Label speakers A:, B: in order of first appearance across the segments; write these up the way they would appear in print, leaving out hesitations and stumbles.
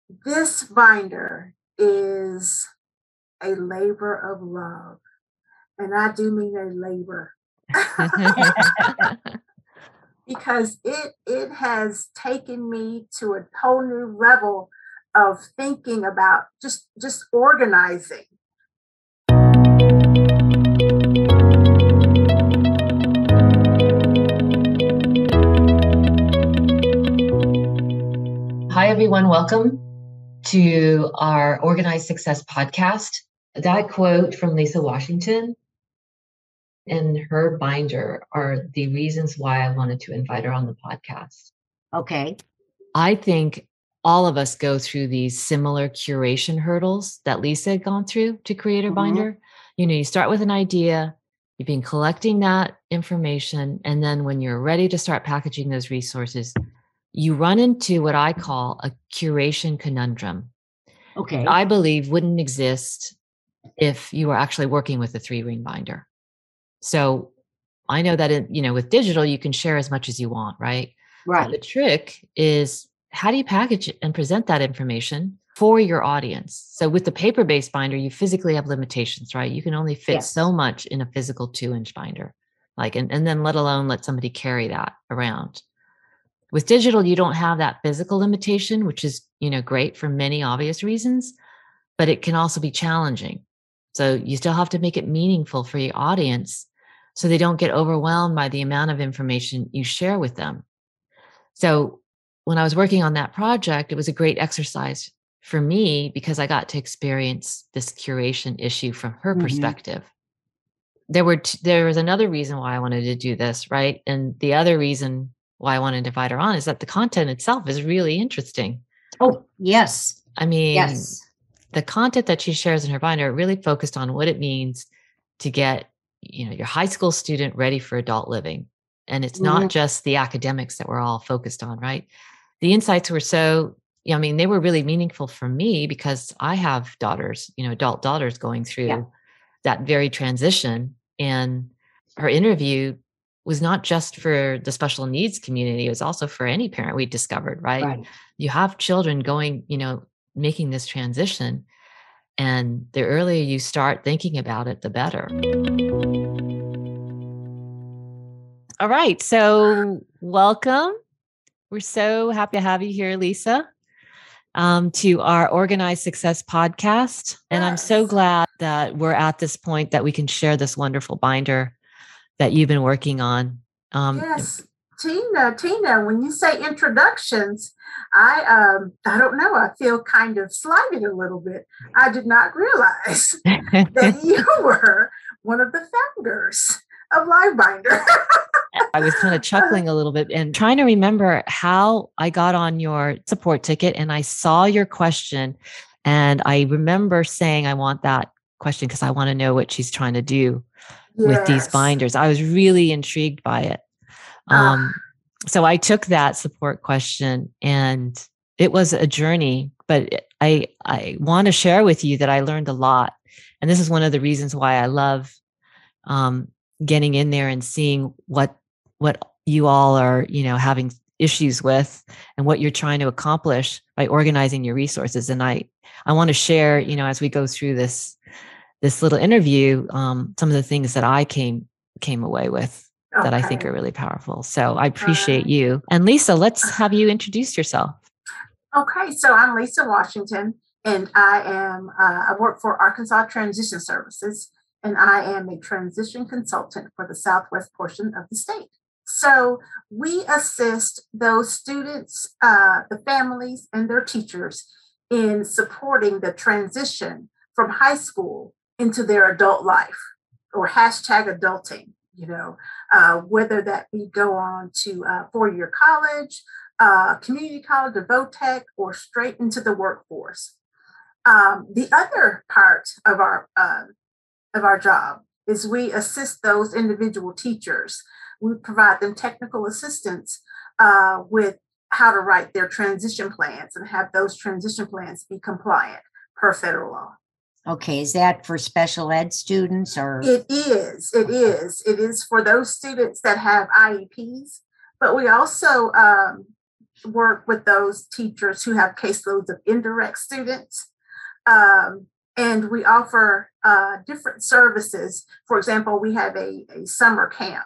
A: This binder is a labor of love, and I do mean a labor. Because it has taken me to a whole new level of thinking about just organizing.
B: Hi, everyone. Welcome to our Organized Success podcast. That quote from Lisa Washington and her binder are the reasons why I wanted to invite her on the podcast.
C: Okay.
B: I think all of us go through these similar curation hurdles that Lisa had gone through to create her binder. You know, you start with an idea, you've been collecting that information, and then when you're ready to start packaging those resources, you run into what I call a curation conundrum.
C: Okay.
B: I believe wouldn't exist if you were actually working with a 3-ring binder. So I know that, with digital, you can share as much as you want, right?
C: Right.
B: But the trick is, how do you package and present that information for your audience? So with the paper-based binder, you physically have limitations, right? You can only fit so much in a physical 2-inch binder, and then let alone let somebody carry that around. With digital, you don't have that physical limitation, which is, great for many obvious reasons, but it can also be challenging. So you still have to make it meaningful for your audience so they don't get overwhelmed by the amount of information you share with them. So when I was working on that project, it was a great exercise for me because I got to experience this curation issue from her perspective. There was another reason why I wanted to do this, right? And the other reason why I wanted to invite her on is that the content itself is really interesting.
C: Oh, yes.
B: I mean, the content that she shares in her binder really focused on what it means to get, your high school student ready for adult living. And it's not just the academics that we're all focused on, right? The insights were they were really meaningful for me because I have daughters, adult daughters going through that very transition. And her interview was not just for the special needs community. It was also for any parent we discovered, right? You have children going, making this transition. And the earlier you start thinking about it, the better. All right. So welcome. We're so happy to have you here, Lisa, to our Organized Success podcast. And I'm so glad that we're at this point that we can share this wonderful binder that you've been working on.
A: Yes. Tina, when you say introductions, I don't know, I feel kind of slighted a little bit. I did not realize that you were one of the founders of LiveBinder.
B: I was kind of chuckling a little bit and trying to remember how I got on your support ticket, and I saw your question, and I remember saying, I want that question because I want to know what she's trying to do with these binders. I was really intrigued by it. So I took that support question, and it was a journey, but I want to share with you that I learned a lot. And this is one of the reasons why I love getting in there and seeing what you all are, having issues with and what you're trying to accomplish by organizing your resources. And I want to share, as we go through this little interview, some of the things that I came away with that I think are really powerful. So I appreciate you. And Lisa, let's have you introduce yourself.
A: Okay, so I'm Lisa Washington, and I work for Arkansas Transition Services, and I am a transition consultant for the southwest portion of the state. So we assist those students, the families, and their teachers in supporting the transition from high school into their adult life, or #adulting, whether that be go on to 4-year college, community college, or VOTEC, or straight into the workforce. The other part of our job is we assist those individual teachers. We provide them technical assistance with how to write their transition plans and have those transition plans be compliant per federal law.
C: Okay, is that for special ed students or?
A: It is. It is for those students that have IEPs, but we also work with those teachers who have caseloads of indirect students. And we offer different services. For example, we have a summer camp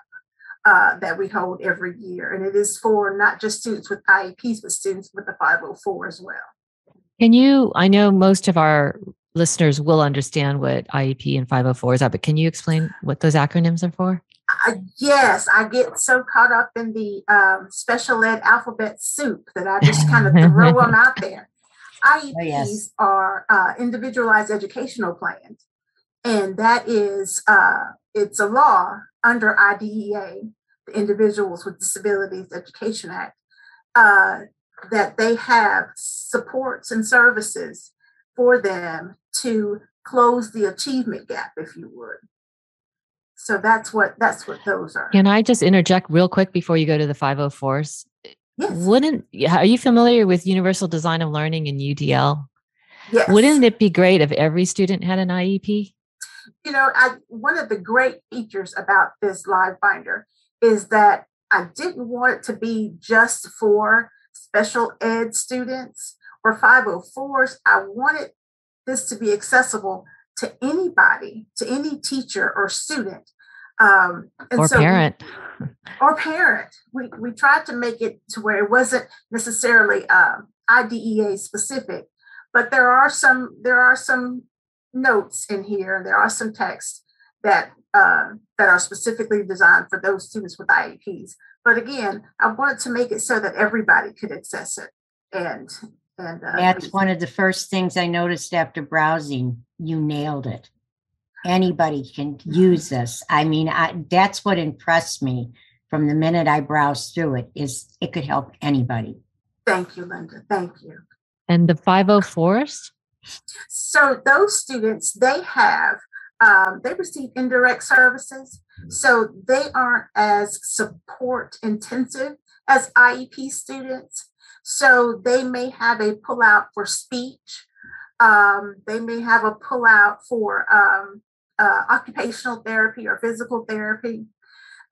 A: that we hold every year, and it is for not just students with IEPs, but students with the 504 as well.
B: I know most of our listeners will understand what IEP and 504 is, but can you explain what those acronyms are for?
A: Yes, I get so caught up in the special ed alphabet soup that I just kind of throw them out there. IEPs are individualized educational plans, and that is it's a law under IDEA, the Individuals with Disabilities Education Act, that they have supports and services for them to close the achievement gap, if you would. So that's what those are.
B: Can I just interject real quick before you go to the 504s? Yes. Are you familiar with Universal Design of Learning in UDL?
A: Yes.
B: Wouldn't it be great if every student had an IEP?
A: You know, one of the great features about this LiveBinder is that I didn't want it to be just for special ed students or 504s. I wanted this to be accessible to anybody, to any teacher or student.
B: Parent.
A: Or parent. We tried to make it to where it wasn't necessarily IDEA specific, but there are some notes in here. There are some texts that are specifically designed for those students with IEPs. But again, I wanted to make it so that everybody could access it. And
C: that's one of the first things I noticed after browsing. You nailed it. Anybody can use this. I mean, that's what impressed me from the minute I browsed through it, is it could help anybody.
A: Thank you, Linda. Thank you.
B: And the 504s?
A: So those students, they receive indirect services. So they aren't as support intensive as IEP students. So they may have a pullout for speech. They may have a pullout for occupational therapy or physical therapy,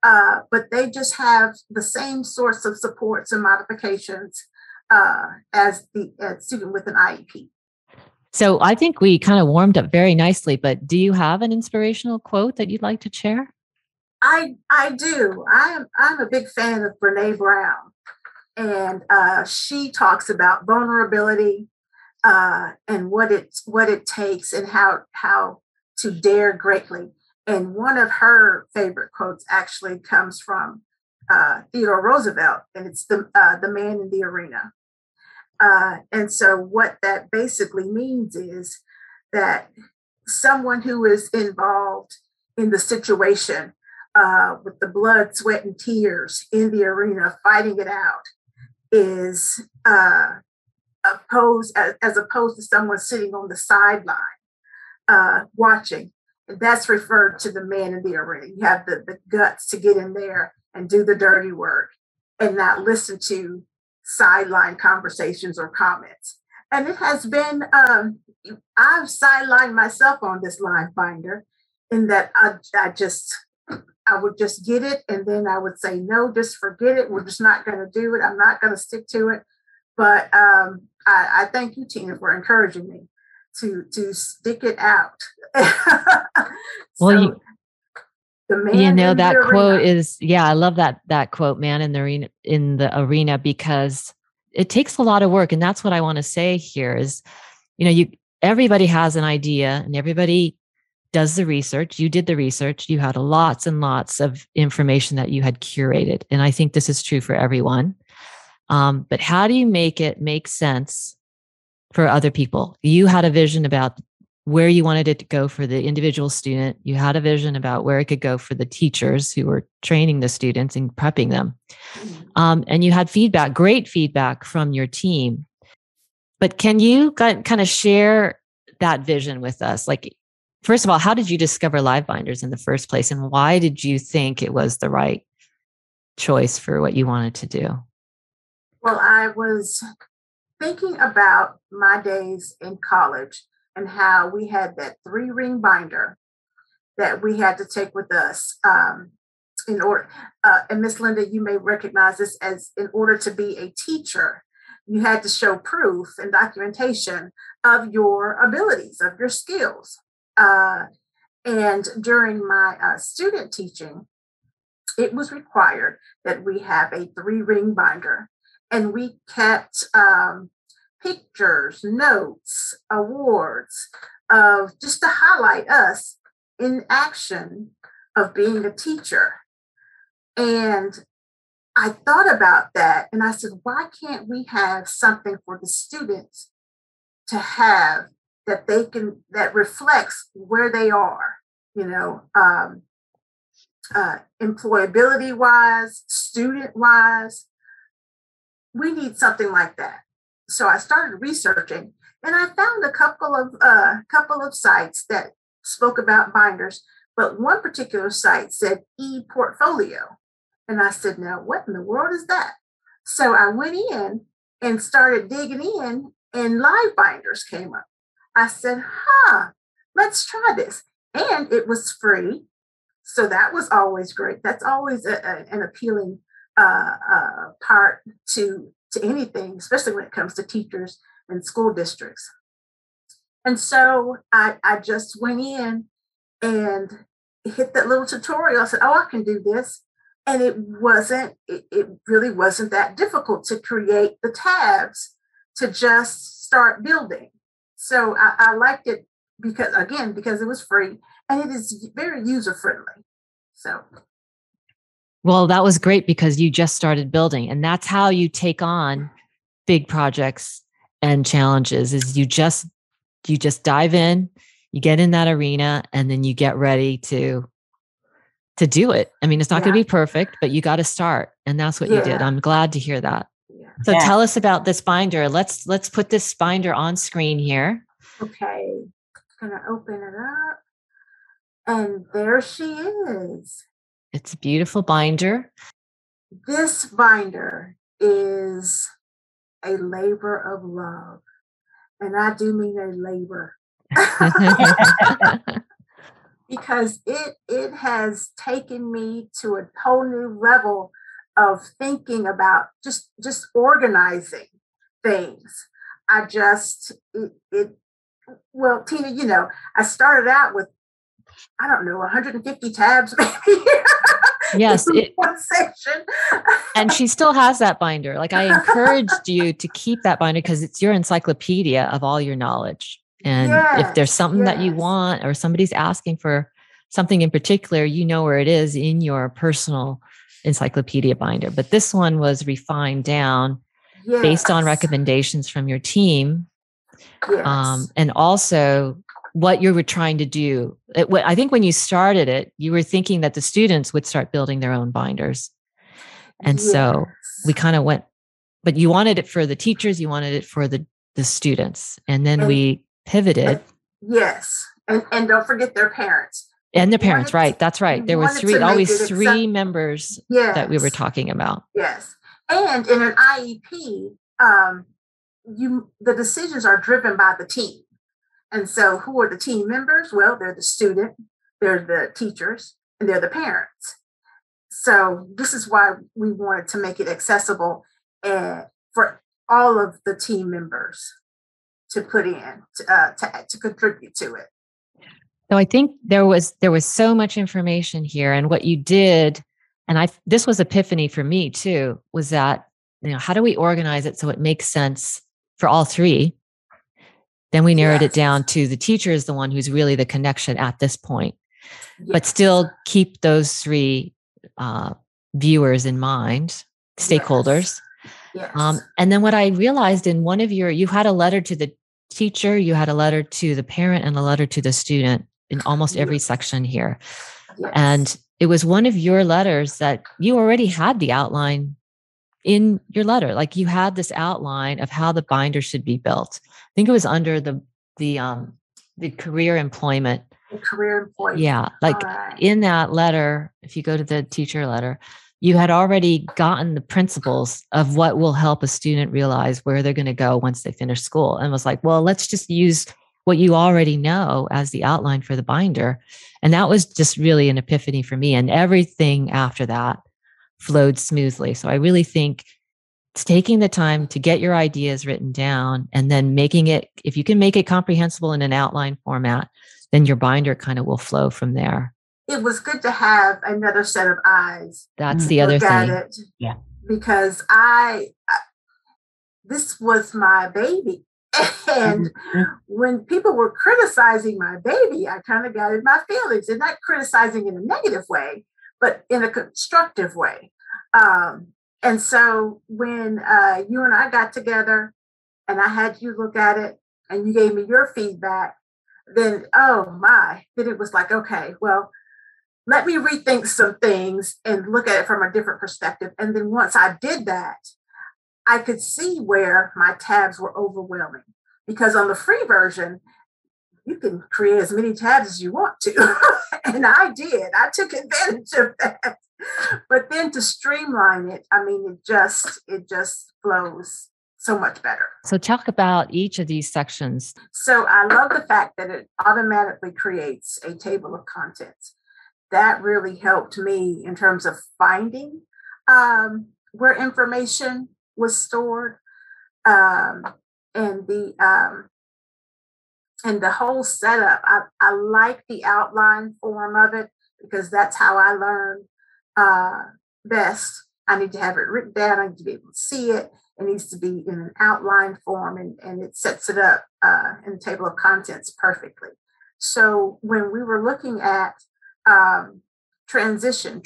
A: but they just have the same sorts of supports and modifications as the student with an IEP.
B: So I think we kind of warmed up very nicely, but do you have an inspirational quote that you'd like to share?
A: I do. I'm a big fan of Brene Brown, and she talks about vulnerability and what it takes and how to dare greatly. And one of her favorite quotes actually comes from Theodore Roosevelt, and it's the man in the arena. And so what that basically means is that someone who is involved in the situation with the blood, sweat, and tears in the arena, fighting it out, is as opposed to someone sitting on the sideline watching. And that's referred to the man in the arena. You have the guts to get in there and do the dirty work and not listen to sideline conversations or comments. And it has been, I've sidelined myself on this LiveBinder in that I would just get it, and then I would say, no, just forget it. We're just not going to do it. I'm not going to stick to it. But I thank you, Tina, for encouraging me to stick it out.
B: Well, that quote is, I love that quote, man in the arena, because it takes a lot of work. And that's what I want to say here is, everybody has an idea and everybody does the research. You did the research. You had lots and lots of information that you had curated. And I think this is true for everyone. But how do you make it make sense for other people? You had a vision about where you wanted it to go for the individual student. You had a vision about where it could go for the teachers who were training the students and prepping them. And you had great feedback from your team. But can you kind of share that vision with us? Like, first of all, how did you discover LiveBinders in the first place? And why did you think it was the right choice for what you wanted to do?
A: Well, I was thinking about my days in college and how we had that 3-ring binder that we had to take with us in order, and Miss Linda, you may recognize this as in order to be a teacher, you had to show proof and documentation of your abilities, of your skills. And during my student teaching, it was required that we have a 3-ring binder, and we kept pictures, notes, awards of just to highlight us in action of being a teacher. And I thought about that and I said, why can't we have something for the students to have that they can, that reflects where they are, employability wise, student wise. We need something like that. So I started researching, and I found a couple of sites that spoke about binders, but one particular site said e-portfolio. And I said, now what in the world is that? So I went in and started digging in, and LiveBinders came up. I said, let's try this. And it was free. So that was always great. That's always an appealing part to anything, especially when it comes to teachers and school districts. And so I just went in and hit that little tutorial. I said, I can do this. And it really wasn't that difficult to create the tabs to just start building. So I liked it because it was free and it is very user friendly. So.
B: Well, that was great because you just started building, and that's how you take on big projects and challenges is you just dive in, you get in that arena, and then you get ready to do it. I mean, it's not going to be perfect, but you got to start. And that's what you did. I'm glad to hear that. Yeah. So tell us about this binder. Let's put this binder on screen here.
A: Okay. I'm going to open it up. And there she is.
B: It's a beautiful binder.
A: This binder is a labor of love. And I do mean a labor. Because it has taken me to a whole new level of thinking about just organizing things. Well, Tina, I started out with, 150 tabs maybe.
B: Yes.
A: One section.
B: And she still has that binder. Like I encouraged you to keep that binder because it's your encyclopedia of all your knowledge. And if there's something that you want or somebody's asking for something in particular, you know where it is in your personal encyclopedia binder. But this one was refined down based on recommendations from your team. Yes. And also what you were trying to do. I think when you started it, you were thinking that the students would start building their own binders. And so we kind of went, but you wanted it for the teachers, you wanted it for the students. And then we pivoted.
A: Yes. And don't forget their parents.
B: And their parents, right. That's right. There were always three members that we were talking about.
A: Yes. And in an IEP, the decisions are driven by the team. And so who are the team members? Well, they're the student, they're the teachers, and they're the parents. So this is why we wanted to make it accessible for all of the team members to put in, to contribute to it.
B: So I think there was so much information here, and what you did, and this was epiphany for me too, was that, how do we organize it so it makes sense for all three? Then we narrowed it down to the teacher is the one who's really the connection at this point, but still keep those three viewers in mind, stakeholders.
A: Yes.
B: And then what I realized in one of you had a letter to the teacher, you had a letter to the parent, and a letter to the student in almost every section here. Yes. And it was one of your letters that you already had the outline in your letter. Like you had this outline of how the binder should be built. I think it was under the career employment.
A: The career employment.
B: Yeah. Like in that letter, if you go to the teacher letter, you had already gotten the principles of what will help a student realize where they're going to go once they finish school, and was like, well, let's just use what you already know as the outline for the binder. And that was just really an epiphany for me. And everything after that flowed smoothly. So I really think it's taking the time to get your ideas written down and then making it, if you can make it comprehensible in an outline format, then your binder kind of will flow from there.
A: It was good to have another set of eyes.
B: That's the other thing.
C: Yeah.
A: Because this was my baby. And when people were criticizing my baby, I kind of got in my feelings, and not criticizing in a negative way, but in a constructive way. And so when you and I got together and I had you look at it and you gave me your feedback, then, then it was like, okay, well, let me rethink some things and look at it from a different perspective. And then once I did that, I could see where my tabs were overwhelming, because on the free version, you can create as many tabs as you want to. And I did. I took advantage of that. But then to streamline it, I mean, it just flows so much better.
B: So talk about each of these sections.
A: So I love the fact that it automatically creates a table of contents. That really helped me in terms of finding where information was stored, and the whole setup. I like the outline form of it, because that's how I learn best. I need to have it written down. I need to be able to see it. It needs to be in an outline form, and it sets it up in the table of contents perfectly. So when we were looking at transition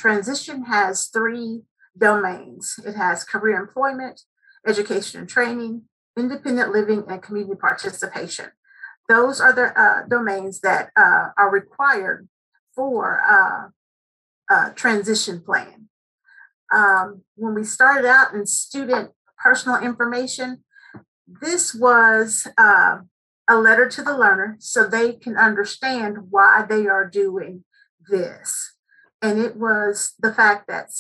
A: has 3 domains. It has career employment, education and training, independent living, and community participation. Those are the domains that are required for a transition plan. When we started out in student personal information, this was a letter to the learner so they can understand why they are doing this. And it was the fact that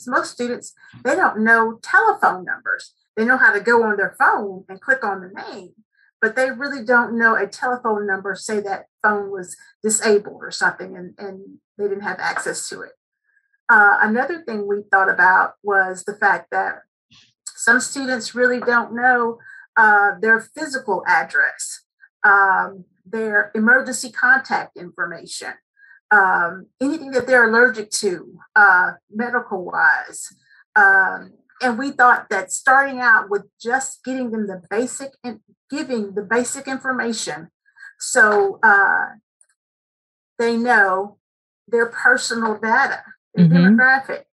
A: most students, they don't know telephone numbers. They know how to go on their phone and click on the name, but they really don't know a telephone number, say that phone was disabled or something, and they didn't have access to it. Another thing we thought about was the fact that some students really don't know their physical address, their emergency contact information, anything that they're allergic to, medical wise. And we thought that starting out with just getting them giving the basic information, so they know their personal data, their demographic,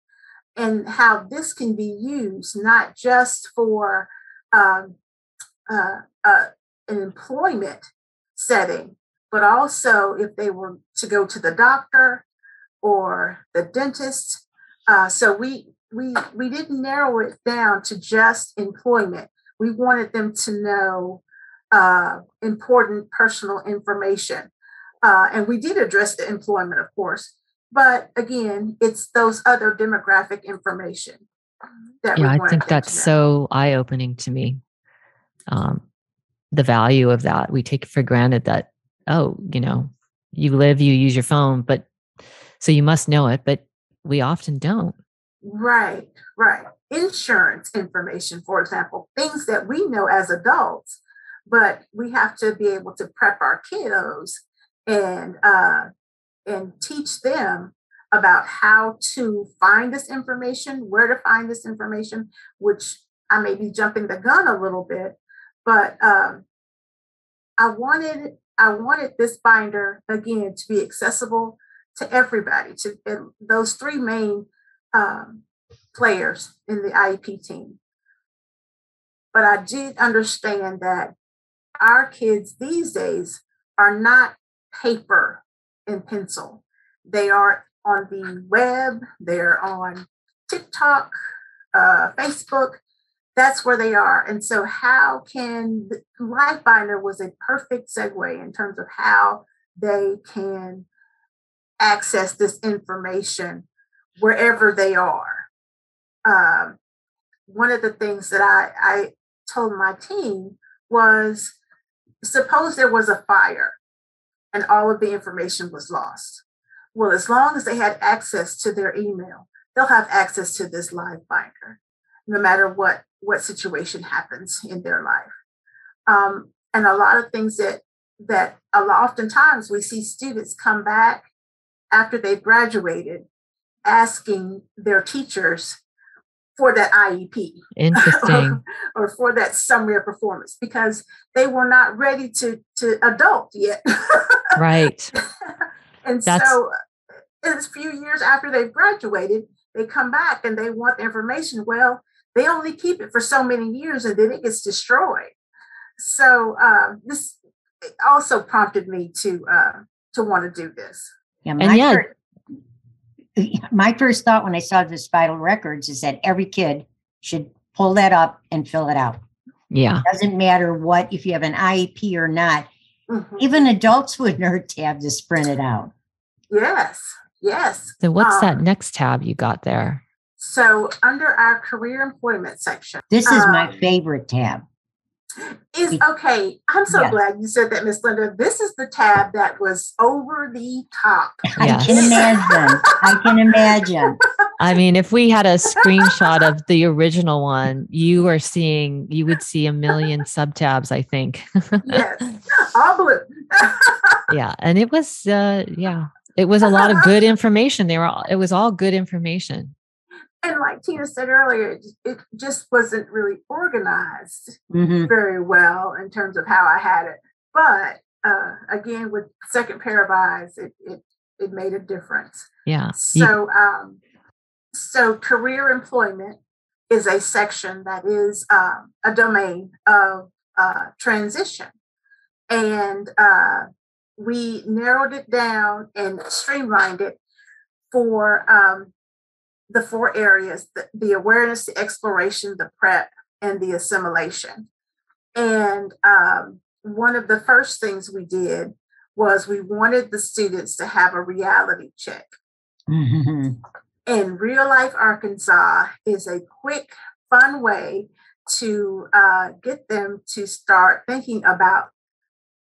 A: and how this can be used not just for an employment setting, but also if they were to go to the doctor or the dentist. So we didn't narrow it down to just employment. We wanted them to know important personal information. And we did address the employment, of course. But again, it's those other demographic information that
B: I think that's so eye-opening to me. The value of that. We take it for granted that, you live, you use your phone, but so you must know it, but we often don't.
A: Right. Insurance information, for example, things that we know as adults, but we have to be able to prep our kiddos and teach them about how to find this information, where to find this information, which I may be jumping the gun a little bit, but I wanted this binder, again, to be accessible to everybody, to those 3 main players in the IEP team. But I did understand that our kids these days are not paper and pencil. They are on the web, they're on TikTok, Facebook. That's where they are. And so how can LiveBinder was a perfect segue in terms of how they can access this information wherever they are. One of the things that I told my team was suppose there was a fire and all of the information was lost. Well, as long as they had access to their email, they'll have access to this LiveBinder, no matter what situation happens in their life. And a lot of things that oftentimes we see students come back after they've graduated asking their teachers for that IEP.
B: Interesting.
A: or for that summary of performance, because they were not ready to adult yet.
B: Right.
A: And so in a few years after they've graduated, they come back and they want the information. Well, they only keep it for so many years and then it gets destroyed. So this also prompted me to want to do this.
C: Yeah, my first thought when I saw this vital records is that every kid should pull that up and fill it out.
B: Yeah.
C: It doesn't matter if you have an IEP or not. Mm-hmm. Even adults wouldn't hurt to have this printed out.
A: Yes.
B: So what's that next tab you got there?
A: So under our career employment section.
C: This is my favorite tab.
A: Okay. I'm so glad you said that, Miss Linda. This is the tab that was over the top.
C: Yes. I can imagine.
B: I mean, if we had a screenshot of the original one, you would see a million sub-tabs, I think.
A: Yes. All blue.
B: Yeah. And it was, it was a lot of good information. It was all good information.
A: And like Tina said earlier, it just wasn't really organized very well in terms of how I had it. But again, with second pair of eyes, it made a difference.
B: Yeah.
A: So career employment is a section that is a domain of transition. And we narrowed it down and streamlined it for the 4 areas: the awareness, the exploration, the prep, and the assimilation. And one of the first things we did was we wanted the students to have a reality check. Mm-hmm. And Real Life Arkansas is a quick, fun way to get them to start thinking about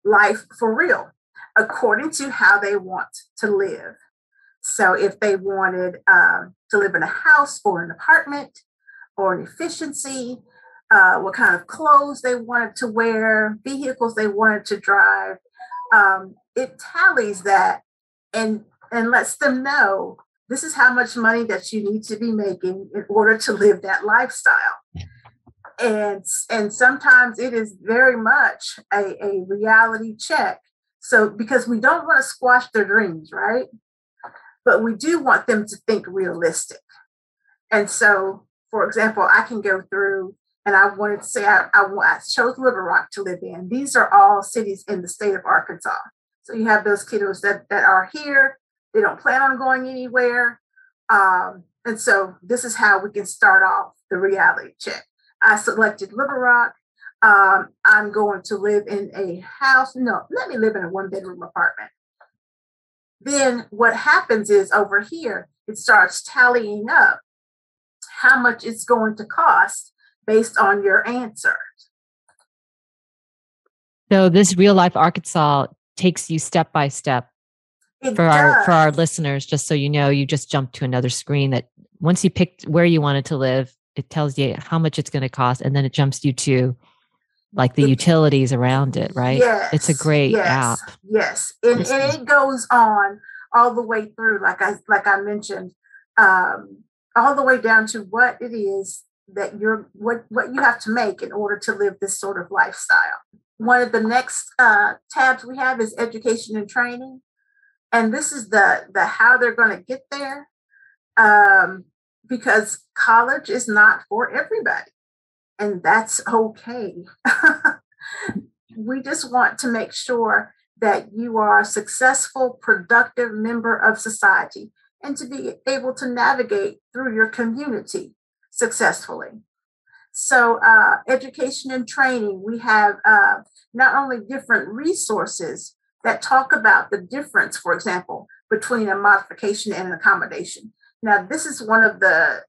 A: life for real, according to how they want to live. So if they wanted to live in a house or an apartment or an efficiency, what kind of clothes they wanted to wear, vehicles they wanted to drive, it tallies that and lets them know this is how much money that you need to be making in order to live that lifestyle. And sometimes it is very much a reality check. So because we don't want to squash their dreams, right? But we do want them to think realistic. And so, for example, I can go through and I wanted to say I chose Little Rock to live in. These are all cities in the state of Arkansas. So you have those kiddos that are here. They don't plan on going anywhere. And so this is how we can start off the reality check. I selected Little Rock. I'm going to live in a house. No, let me live in a 1-bedroom apartment. Then what happens is over here, it starts tallying up how much it's going to cost based on your answer.
B: So this Real Life Arkansas takes you step by step. For our listeners, just so you know, you just jumped to another screen that once you picked where you wanted to live, it tells you how much it's going to cost. And then it jumps you to like the utilities around it, right?
A: Yes,
B: it's a great app.
A: Yes. And it goes on all the way through, like I mentioned, all the way down to what it is that what you have to make in order to live this sort of lifestyle. One of the next tabs we have is education and training. And this is the how they're going to get there, because college is not for everybody, and that's okay. We just want to make sure that you are a successful, productive member of society and to be able to navigate through your community successfully. So education and training, we have not only different resources that talk about the difference, for example, between a modification and an accommodation. Now, this is one of the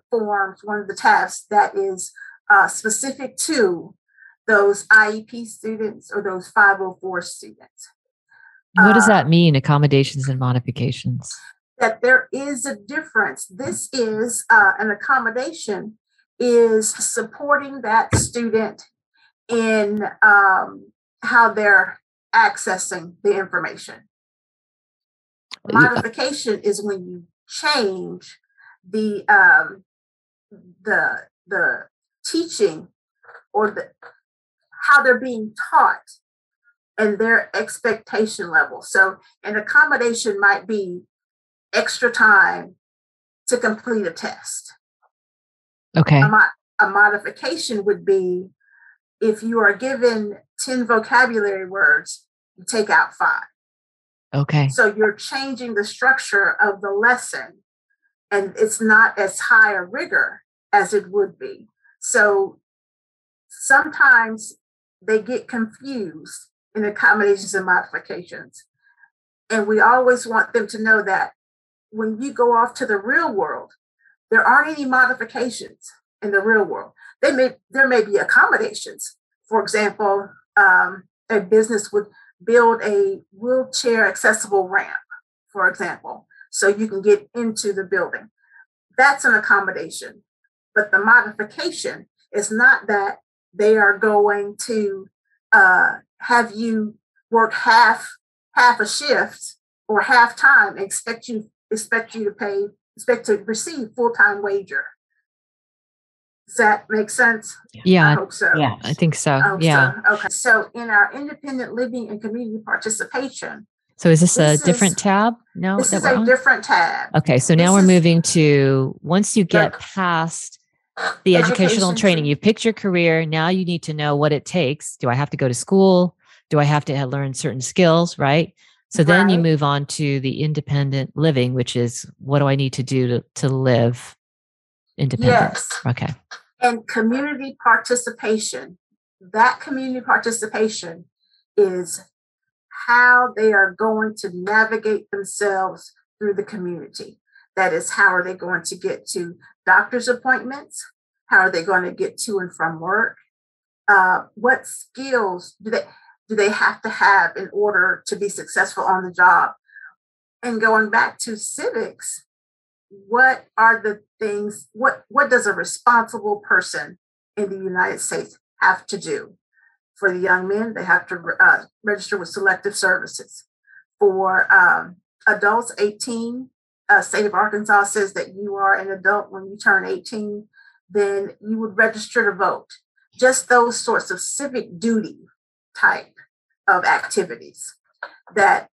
A: forms, one of the tabs that is specific to those IEP students or those 504 students.
B: What does that mean, accommodations and modifications?
A: That there is a difference. This is an accommodation is supporting that student in how they're accessing the information. Modification is when you change the teaching or how they're being taught and their expectation level. So an accommodation might be extra time to complete a test.
B: Okay.
A: A modification would be if you are given 10 vocabulary words, you take out 5.
B: Okay.
A: So you're changing the structure of the lesson, and it's not as high a rigor as it would be. So sometimes they get confused in accommodations and modifications. And we always want them to know that when you go off to the real world, there aren't any modifications in the real world. There may be accommodations. For example, a business would build a wheelchair accessible ramp, for example, so you can get into the building. That's an accommodation. But the modification is not that they are going to have you work half a shift or half time, expect you to receive full-time wager. Does that make sense?
B: Yeah.
A: I hope so.
C: Yeah,
B: I think so.
A: So. Okay. So in our independent living and community participation.
B: So is this a different tab? No,
A: this is a different tab.
B: Okay. So now we're moving to, once you get past the educational training, you picked your career. Now you need to know what it takes. Do I have to go to school? Do I have to learn certain skills? Right. So then you move on to the independent living, which is what do I need to do to live independent?
A: Yes.
B: Okay.
A: And community participation. That community participation is how they are going to navigate themselves through the community. That is, how are they going to get to doctor's appointments? How are they going to get to and from work? What skills do they have to have in order to be successful on the job? And going back to civics, what are the things, what does a responsible person in the United States have to do? For the young men, they have to register with selective services. For adults 18, state of Arkansas says that you are an adult when you turn 18, then you would register to vote. Just those sorts of civic duty type of activities that,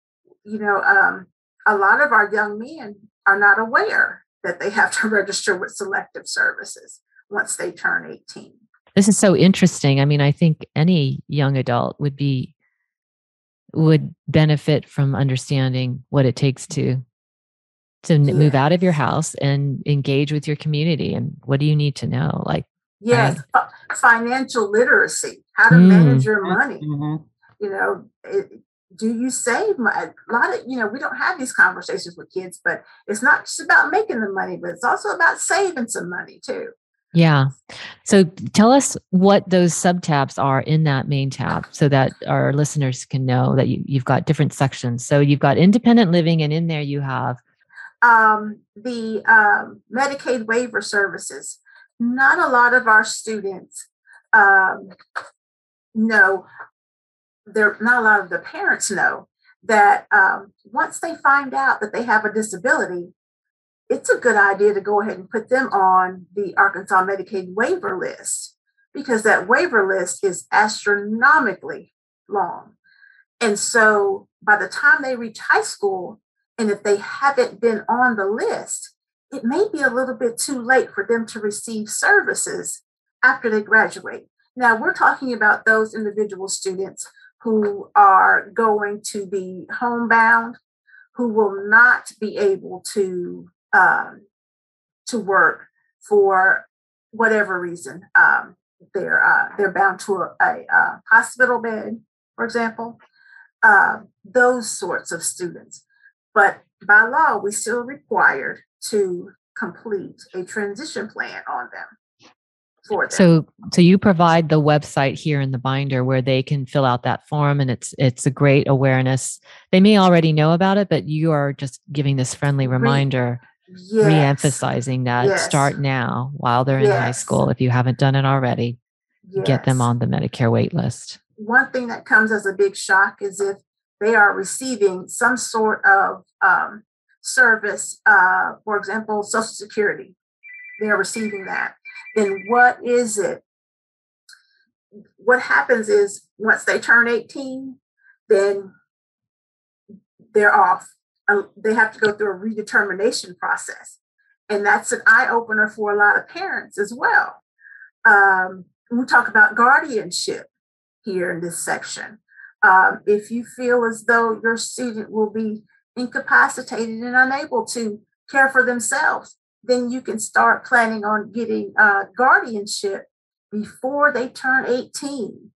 A: a lot of our young men are not aware that they have to register with selective services once they turn 18.
B: This is so interesting. I mean, I think any young adult would benefit from understanding what it takes to move out of your house and engage with your community. And what do you need to know?
A: Yes, financial literacy, how to manage your money. Mm-hmm. Do you save? A lot of, we don't have these conversations with kids, but it's not just about making the money, but it's also about saving some money too.
B: Yeah. So tell us what those subtabs are in that main tab so that our listeners can know that you've got different sections. So you've got independent living, and in there you have
A: the Medicaid waiver services. Not a lot of our students know, not a lot of the parents know that once they find out that they have a disability, it's a good idea to go ahead and put them on the Arkansas Medicaid waiver list, because that waiver list is astronomically long. And so by the time they reach high school, and if they haven't been on the list, it may be a little bit too late for them to receive services after they graduate. Now, we're talking about those individual students who are going to be homebound, who will not be able to work for whatever reason. They're bound to a hospital bed, for example. Those sorts of students. But by law, we still required to complete a transition plan on them. for them.
B: So you provide the website here in the binder where they can fill out that form, and it's a great awareness. They may already know about it, but you are just giving this friendly reminder, re-emphasizing that start now while they're in high school. If you haven't done it already, get them on the Medicare wait list.
A: One thing that comes as a big shock is if they are receiving some sort of service, for example, Social Security, they're receiving that. Then what is it? What happens is once they turn 18, then they're off. They have to go through a redetermination process. And that's an eye-opener for a lot of parents as well. We talk about guardianship here in this section. If you feel as though your student will be incapacitated and unable to care for themselves, then you can start planning on getting guardianship before they turn 18.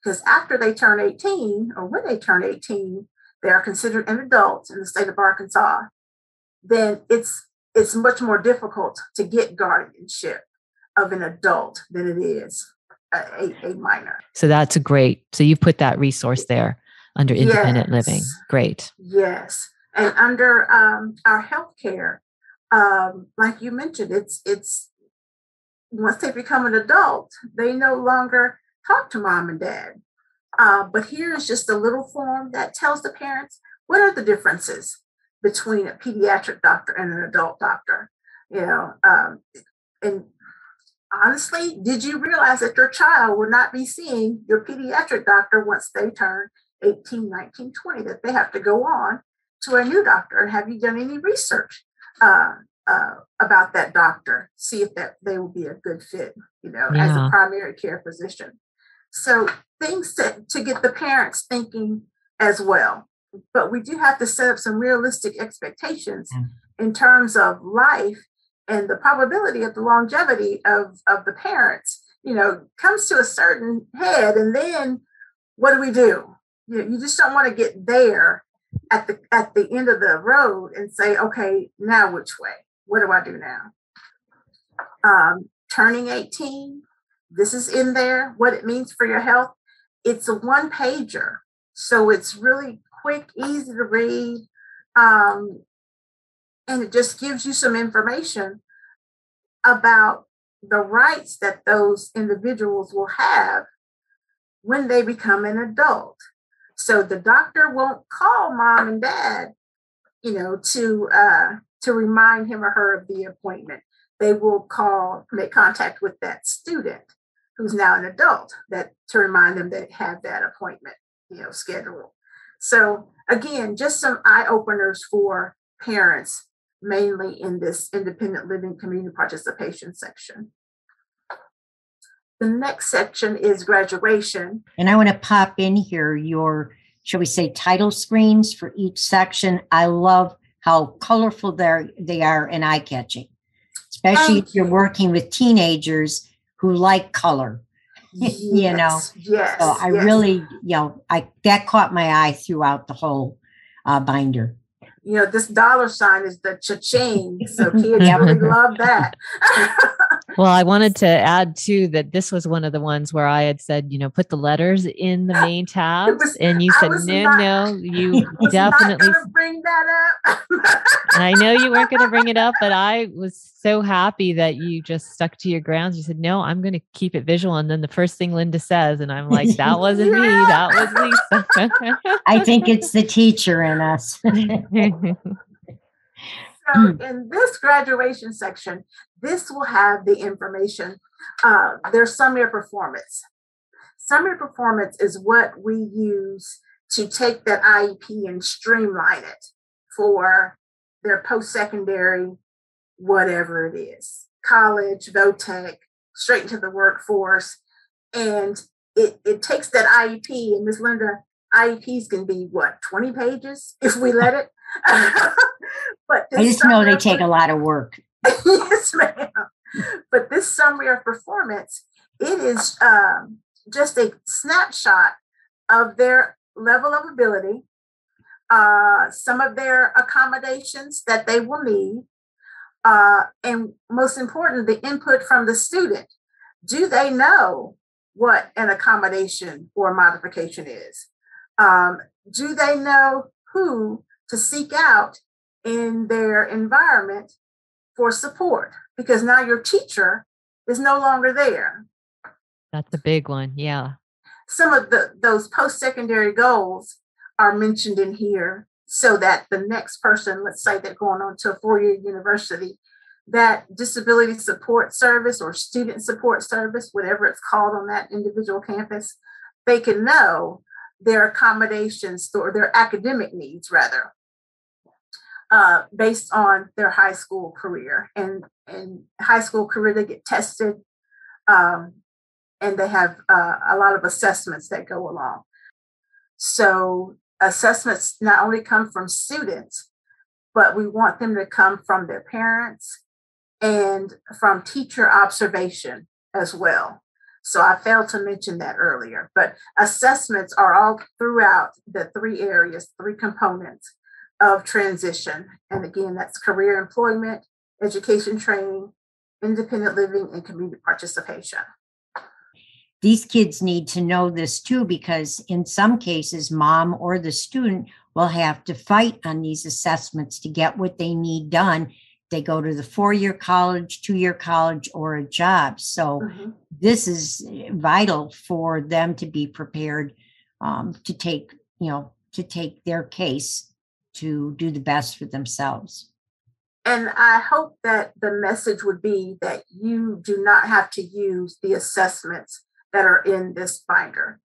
A: Because after they turn 18, or when they turn 18, they are considered an adult in the state of Arkansas. Then it's much more difficult to get guardianship of an adult than it is a minor.
B: So that's great. So you've put that resource there under independent living. Great.
A: Yes. And under our healthcare, like you mentioned, it's once they become an adult, they no longer talk to mom and dad. But here is just a little form that tells the parents what are the differences between a pediatric doctor and an adult doctor. And honestly, did you realize that your child will not be seeing your pediatric doctor once they turn 18, 19, 20, that they have to go on to a new doctor? Have you done any research about that doctor? See if that they will be a good fit, as a primary care physician. So things to get the parents thinking as well. But we do have to set up some realistic expectations in terms of life, and the probability of the longevity of the parents, comes to a certain head. And then what do? You just don't want to get there at the end of the road and say, okay, now which way? What do I do now? Turning 18, this is in there, what it means for your health. It's a one pager. So it's really quick, easy to read. And it just gives you some information about the rights that those individuals will have when they become an adult. So the doctor won't call mom and dad, to remind him or her of the appointment. They will make contact with that student who's now an adult to remind them that have that appointment, scheduled. So again, just some eye openers for parents, mainly in this independent living community participation section. The next section is graduation.
C: And I want to pop in here your, shall we say, title screens for each section. I love how colorful they are and eye-catching, especially if you're working with teenagers who like color.
A: Yes.
C: So I really, that caught my eye throughout the whole binder.
A: This dollar sign is the cha-ching, so kids really love that.
B: Well, I wanted to add too that this was one of the ones where I had said, put the letters in the main tabs, and you said, no, you definitely
A: not gonna bring that up.
B: And I know you weren't going to bring it up, but I was so happy that you just stuck to your grounds. You said, no, I'm going to keep it visual. And then the first thing Linda says, and I'm like, that wasn't me, that was Lisa.
C: I think it's the teacher in us.
A: So in this graduation section, this will have the information. There's summary performance. Summary performance is what we use to take that IEP and streamline it for their post-secondary, whatever it is, college, VOTEC, straight into the workforce. And it takes that IEP, and Ms. Linda, IEPs can be 20 pages if we let it. But
C: I just know they take a lot of work.
A: Yes, ma'am. But this summary of performance, it is just a snapshot of their level of ability, some of their accommodations that they will need, and most important, the input from the student. Do they know what an accommodation or modification is? Do they know who to seek out in their environment for support? Because now your teacher is no longer there.
B: That's a big one. Yeah.
A: Some of those post-secondary goals are mentioned in here so that the next person, let's say they're going on to a four-year university, that disability support service or student support service, whatever it's called on that individual campus, they can know their accommodations or their academic needs rather, based on their high school career. And high school career, they get tested, and they have a lot of assessments that go along. So assessments not only come from students, but we want them to come from their parents and from teacher observation as well. So I failed to mention that earlier, but assessments are all throughout the three areas, three components of transition. And again, that's career employment, education training, independent living, and community participation.
C: These kids need to know this too, because in some cases, mom or the student will have to fight on these assessments to get what they need done. They go to the 4-year college, 2-year college, or a job. So this is vital for them to be prepared to take their case to do the best for themselves.
A: And I hope that the message would be that you do not have to use the assessments that are in this binder,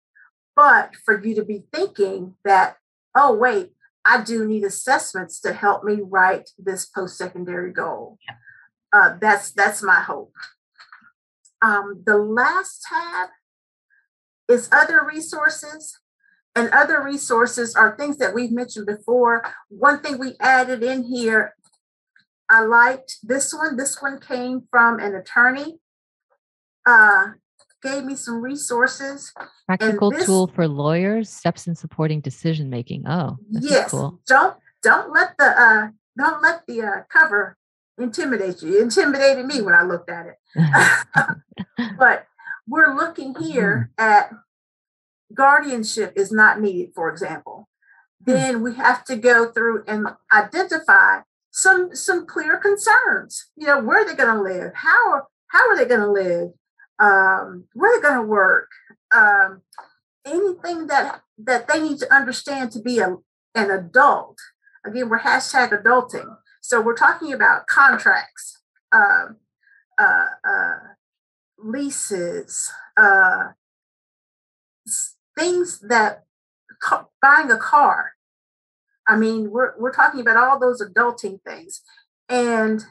A: but for you to be thinking that, oh, wait, I do need assessments to help me write this post-secondary goal. That's my hope. The last tab is other resources. And other resources are things that we've mentioned before. One thing we added in here, I liked this one. This one came from an attorney. Gave me some resources.
B: Practical tool for lawyers, steps in supporting decision making. Oh,
A: yes.
B: Cool.
A: Don't let the cover intimidate you. It intimidated me when I looked at it. But we're looking here at guardianship is not needed, for example. Then we have to go through and identify some clear concerns. Where are they going to live? How are they going to live? Where are they going to work? Anything that they need to understand to be an adult. Again, we're #adulting. So we're talking about contracts, leases, things that buying a car. I mean, we're talking about all those adulting things. And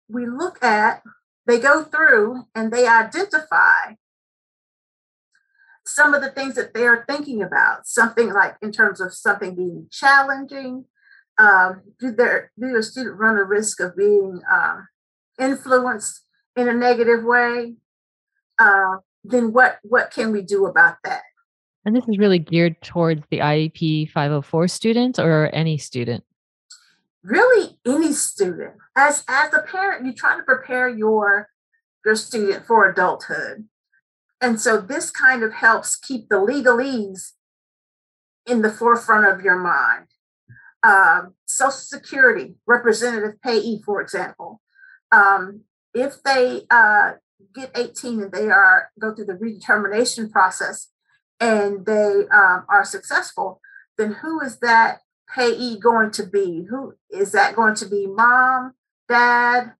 A: we look at, they go through and they identify some of the things that they're thinking about, something like in terms of something being challenging. Do a student run a risk of being influenced in a negative way? Then what can we do about that?
B: And this is really geared towards the IEP 504 students or any student?
A: Really, any student. As a parent, you try to prepare your student for adulthood. And so this kind of helps keep the legalese in the forefront of your mind. Social Security, representative payee, for example. If they get 18 and they go through the redetermination process and they are successful, then who is that payee going to be? Who is that going to be? Mom, dad,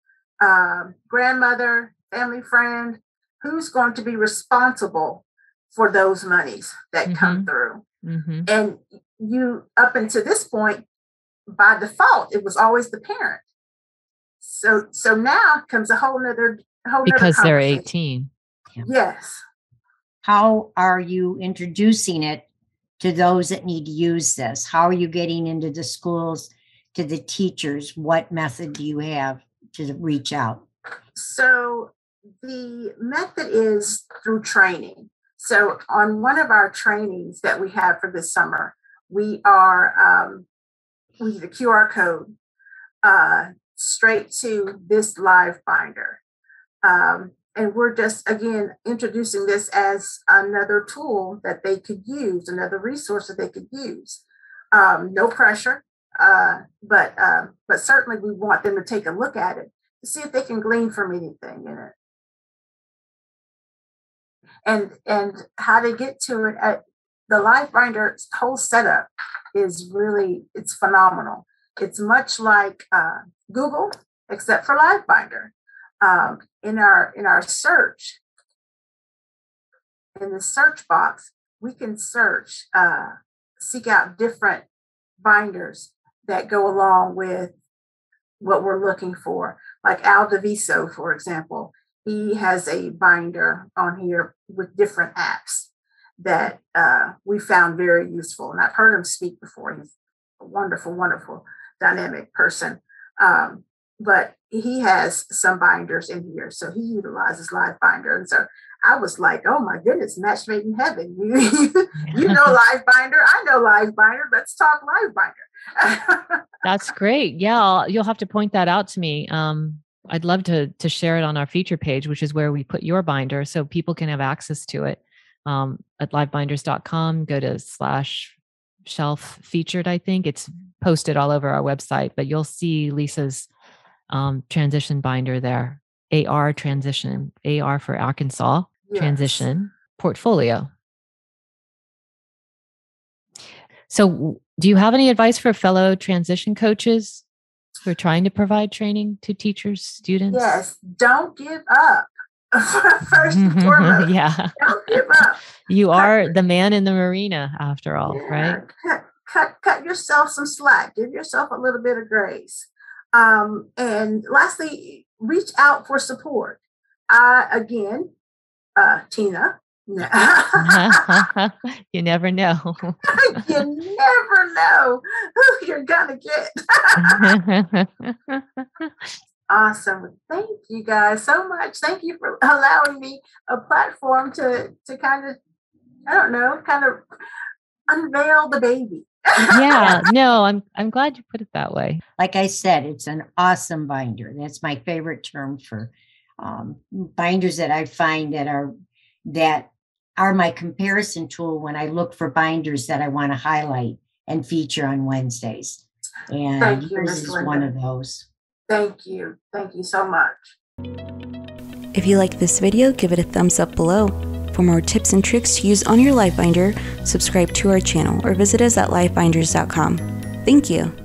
A: grandmother, family friend? Who's going to be responsible for those monies that come through? And you, up until this point, by default, it was always the parent. So now comes a whole nother
B: because they're 18.
A: Yes.
C: How are you introducing it to those that need to use this? How are you getting into the schools, to the teachers? What method do you have to reach out?
A: So the method is through training. So on one of our trainings that we have for this summer, we use a QR code straight to this LiveBinder. And we're just, again, introducing this as another tool that they could use, another resource that they could use. No pressure, but certainly we want them to take a look at it to see if they can glean from anything in it. And how to get to it. The LiveBinder whole setup is really, it's phenomenal. It's much like Google, except for LiveBinder. In our search, in the search box, we can search, seek out different binders that go along with what we're looking for. Like Al DeViso, for example, he has a binder on here with different apps that we found very useful. And I've heard him speak before. He's a wonderful, wonderful, dynamic person. But he has some binders in here. So he utilizes LiveBinder. And so I was like, oh my goodness, match made in heaven. You know LiveBinder, I know LiveBinder. Let's talk LiveBinder.
B: That's great. Yeah, you'll have to point that out to me. I'd love to share it on our feature page, which is where we put your binder so people can have access to it. At livebinders.com, go to /shelf featured, I think. It's posted all over our website, but you'll see Lisa's transition binder there. AR transition, AR for Arkansas, yes. Transition portfolio. So do you have any advice for fellow transition coaches who are trying to provide training to teachers, students?
A: Yes, don't give up. First and foremost,
B: yeah.
A: Don't give up.
B: You are the man in the marina after all, right?
A: Cut yourself some slack. Give yourself a little bit of grace. And lastly, reach out for support. Tina.
B: You never know.
A: You never know who you're gonna get. Awesome. Thank you guys so much. Thank you for allowing me a platform to kind of, kind of unveil the baby.
B: Yeah, no, I'm glad you put it that way.
C: Like I said, it's an awesome binder. That's my favorite term for binders that I find that are my comparison tool when I look for binders that I want to highlight and feature on Wednesdays. And yours is one of those.
A: Thank you. Thank you so much.
D: If you like this video, give it a thumbs up below. For more tips and tricks to use on your LiveBinder, subscribe to our channel or visit us at livebinders.com. Thank you.